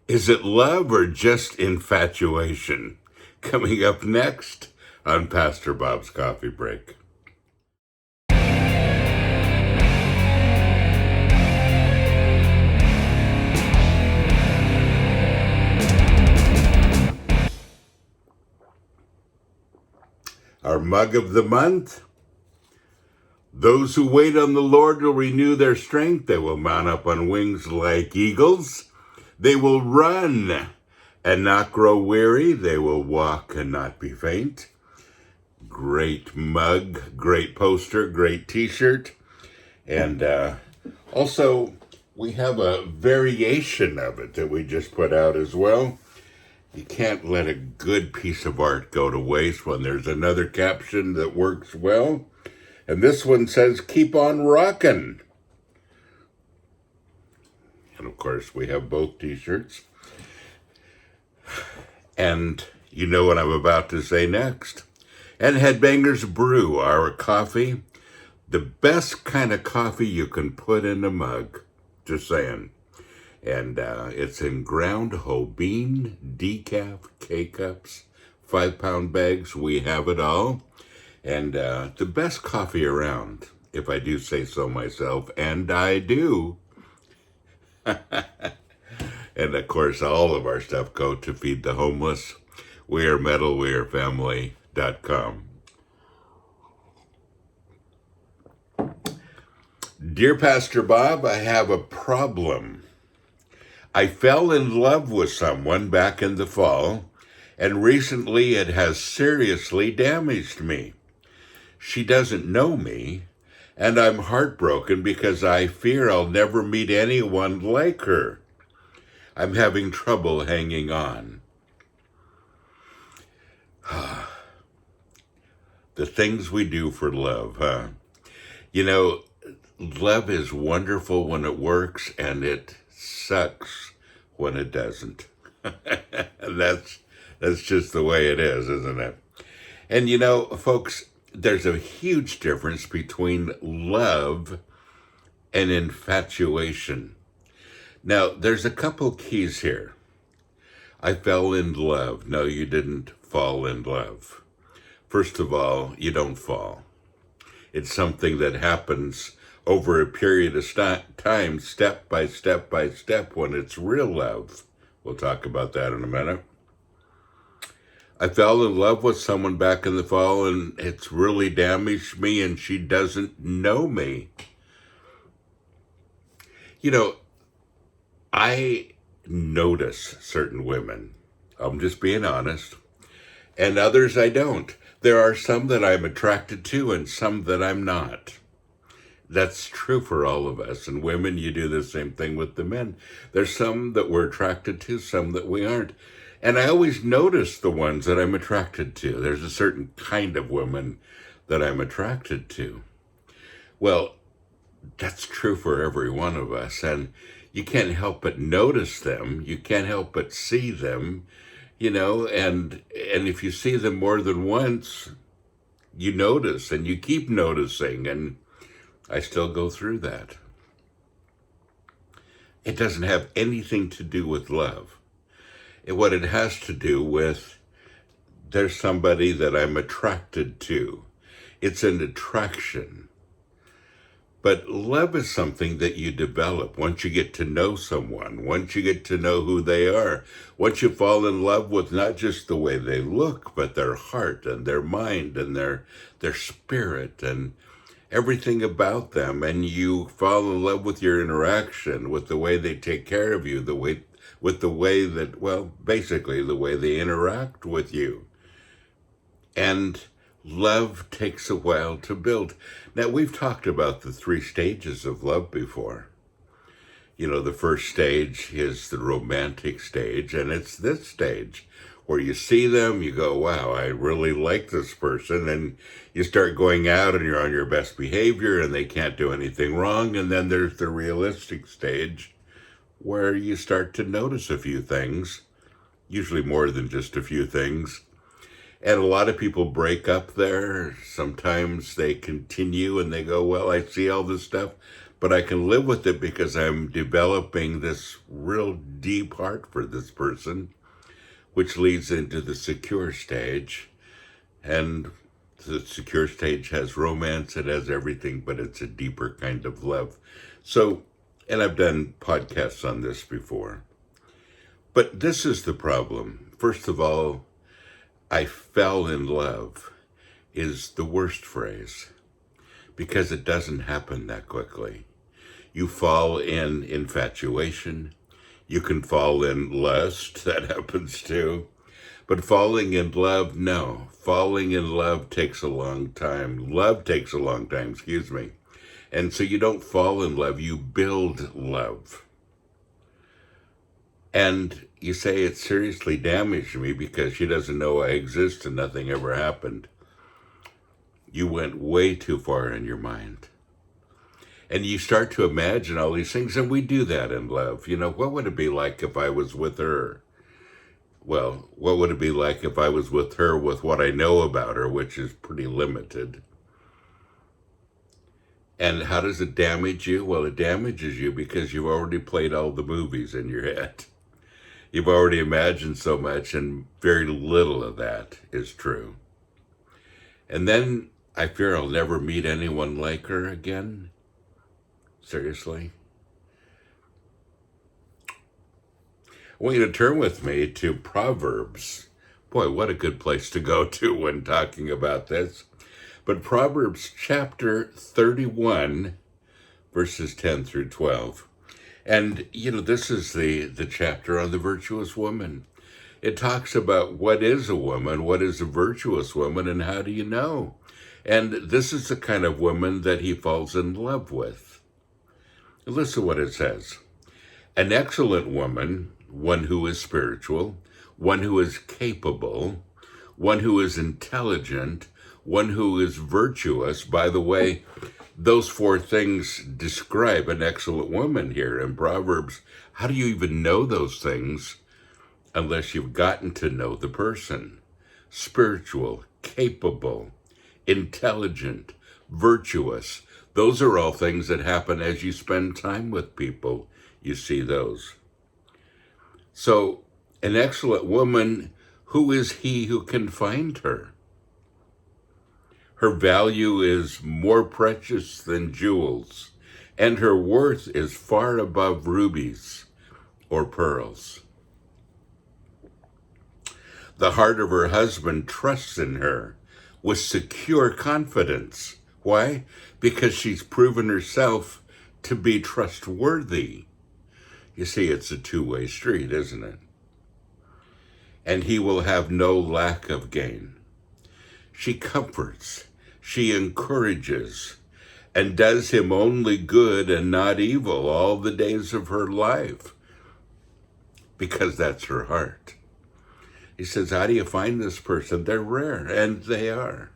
Is it love or just infatuation? Coming up next on Pastor Bob's Coffee Break. Our mug of the month. Those who wait on the Lord will renew their strength. They will mount up on wings like eagles. They will run and not grow weary. They will walk and not be faint. Great mug, great poster, great t-shirt. And also, we have a variation of it that we just put out as well. You can't let a good piece of art go to waste when there's another caption that works well. And this one says, keep on rockin'. And of course, we have both t-shirts. And you know what I'm about to say next. And Headbangers BREW, our coffee. The best kind of coffee you can put in a mug. Just saying. And it's in ground whole bean, decaf, K-cups, 5-pound bags. We have it all. And the best coffee around, if I do say so myself, and I do. And of course, all of our stuff go to feed the homeless. We are metal, we are family.com. Dear Pastor Bob, I have a problem. I fell in love with someone back in the fall, and recently it has seriously damaged me. She doesn't know me, and I'm heartbroken because I fear I'll never meet anyone like her. I'm having trouble hanging on. The things we do for love, huh? You know, love is wonderful when it works, and it sucks when it doesn't. And that's just the way it is, isn't it? And you know, folks, there's a huge difference between love and infatuation. Now, there's a couple keys here. I fell in love. No, you didn't fall in love. First of all, you don't fall. It's something that happens over a period of time, step by step by step, when it's real love. We'll talk about that in a minute. I fell in love with someone back in the fall, and it's really damaged me, and she doesn't know me. You know, I notice certain women. I'm just being honest. And others I don't. There are some that I'm attracted to and some that I'm not. That's true for all of us. And women, you do the same thing with the men. There's some that we're attracted to, some that we aren't. And I always notice the ones that I'm attracted to. There's a certain kind of woman that I'm attracted to. Well, that's true for every one of us. And you can't help but notice them. You can't help but see them, you know, and if you see them more than once, you notice and you keep noticing. And I still go through that. It doesn't have anything to do with love. What it has to do with, there's somebody that I'm attracted to. It's an attraction. But love is something that you develop once you get to know someone, once you get to know who they are, once you fall in love with not just the way they look, but their heart and their mind and their spirit and everything about them. And you fall in love with your interaction, with the way they take care of you, with the way that, well, basically the way they interact with you. And love takes a while to build. Now, we've talked about the 3 stages of love before. You know, the first stage is the romantic stage, and it's this stage where you see them, you go, wow, I really like this person, and you start going out and you're on your best behavior and they can't do anything wrong. And then there's the realistic stage where you start to notice a few things, usually more than just a few things. And a lot of people break up there. Sometimes they continue and they go, well, I see all this stuff, but I can live with it because I'm developing this real deep heart for this person, which leads into the secure stage. And the secure stage has romance, it has everything, but it's a deeper kind of love. So, and I've done podcasts on this before. But this is the problem. First of all, I fell in love is the worst phrase because it doesn't happen that quickly. You fall in infatuation. You can fall in lust. That happens too. But falling in love, no. Falling in love takes a long time. Love takes a long time, excuse me. And so you don't fall in love, you build love. And you say it seriously damaged me because she doesn't know I exist and nothing ever happened. You went way too far in your mind. And you start to imagine all these things, and we do that in love. You know, what would it be like if I was with her? Well, what would it be like if I was with her with what I know about her, which is pretty limited? And how does it damage you? Well, it damages you because you've already played all the movies in your head. You've already imagined so much, and very little of that is true. And then I fear I'll never meet anyone like her again. Seriously. I want you to turn with me to Proverbs. Boy, what a good place to go to when talking about this. But Proverbs chapter 31, verses 10 through 12. And, you know, this is the chapter on the virtuous woman. It talks about what is a woman, what is a virtuous woman, and how do you know? And this is the kind of woman that he falls in love with. Listen what it says. An excellent woman, one who is spiritual, one who is capable, one who is intelligent, one who is virtuous. By the way, those four things describe an excellent woman here in Proverbs. How do you even know those things unless you've gotten to know the person? Spiritual, capable, intelligent, virtuous. Those are all things that happen as you spend time with people. You see those. So, an excellent woman, who is he who can find her? Her value is more precious than jewels, and her worth is far above rubies or pearls. The heart of her husband trusts in her with secure confidence. Why? Because she's proven herself to be trustworthy. You see, it's a two-way street, isn't it? And he will have no lack of gain. She comforts, she encourages, and does him only good and not evil all the days of her life, because that's her heart. He says, how do you find this person? They're rare, and they are.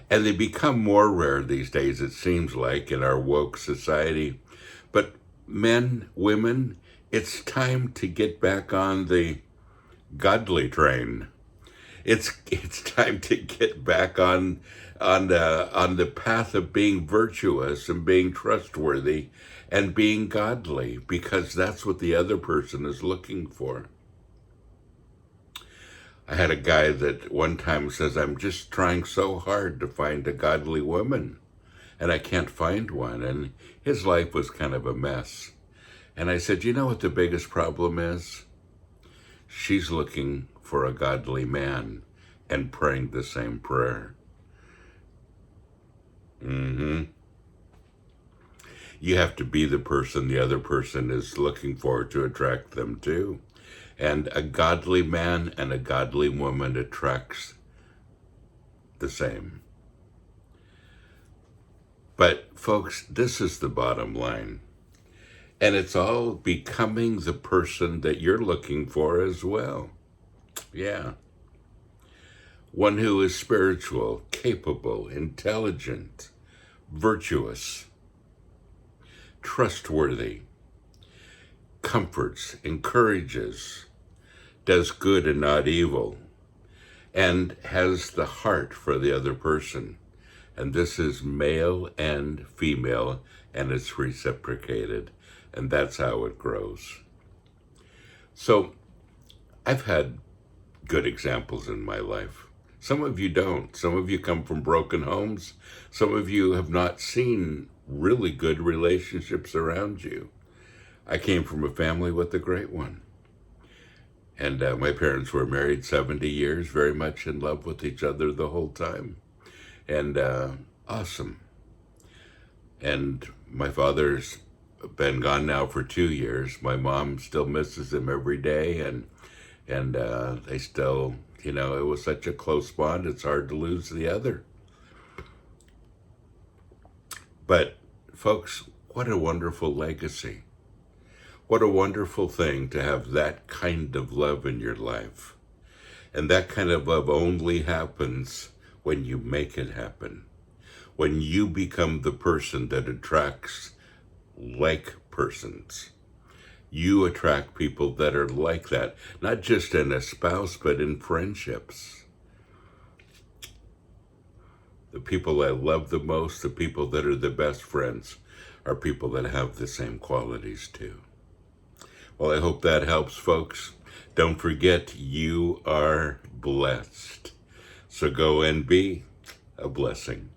And they become more rare these days, it seems like, in our woke society. But men, women, it's time to get back on the godly train. It's time to get back on the path of being virtuous and being trustworthy and being godly, because that's what the other person is looking for. I had a guy that one time says, I'm just trying so hard to find a godly woman, and I can't find one. And his life was kind of a mess. And I said, you know what the biggest problem is? She's looking for a godly man and praying the same prayer. You have to be the person the other person is looking for to attract them to. And a godly man and a godly woman attracts the same. But folks, this is the bottom line. And it's all becoming the person that you're looking for as well. Yeah. One who is spiritual, capable, intelligent, virtuous, trustworthy, comforts, encourages, does good and not evil, and has the heart for the other person. And this is male and female, and it's reciprocated, and that's how it grows. So I've had good examples in my life. Some of you don't. Some of you come from broken homes. Some of you have not seen really good relationships around you. I came from a family with a great one. And my parents were married 70 years, very much in love with each other the whole time. And awesome. And my father's been gone now for 2 years. My mom still misses him every day, and they still, it was such a close bond, it's hard to lose the other. But folks, what a wonderful legacy. What a wonderful thing to have that kind of love in your life. And that kind of love only happens when you make it happen. When you become the person that attracts like persons. You attract people that are like that, not just in a spouse, but in friendships. The people I love the most, the people that are the best friends, are people that have the same qualities too. Well, I hope that helps, folks. Don't forget, you are blessed. So go and be a blessing.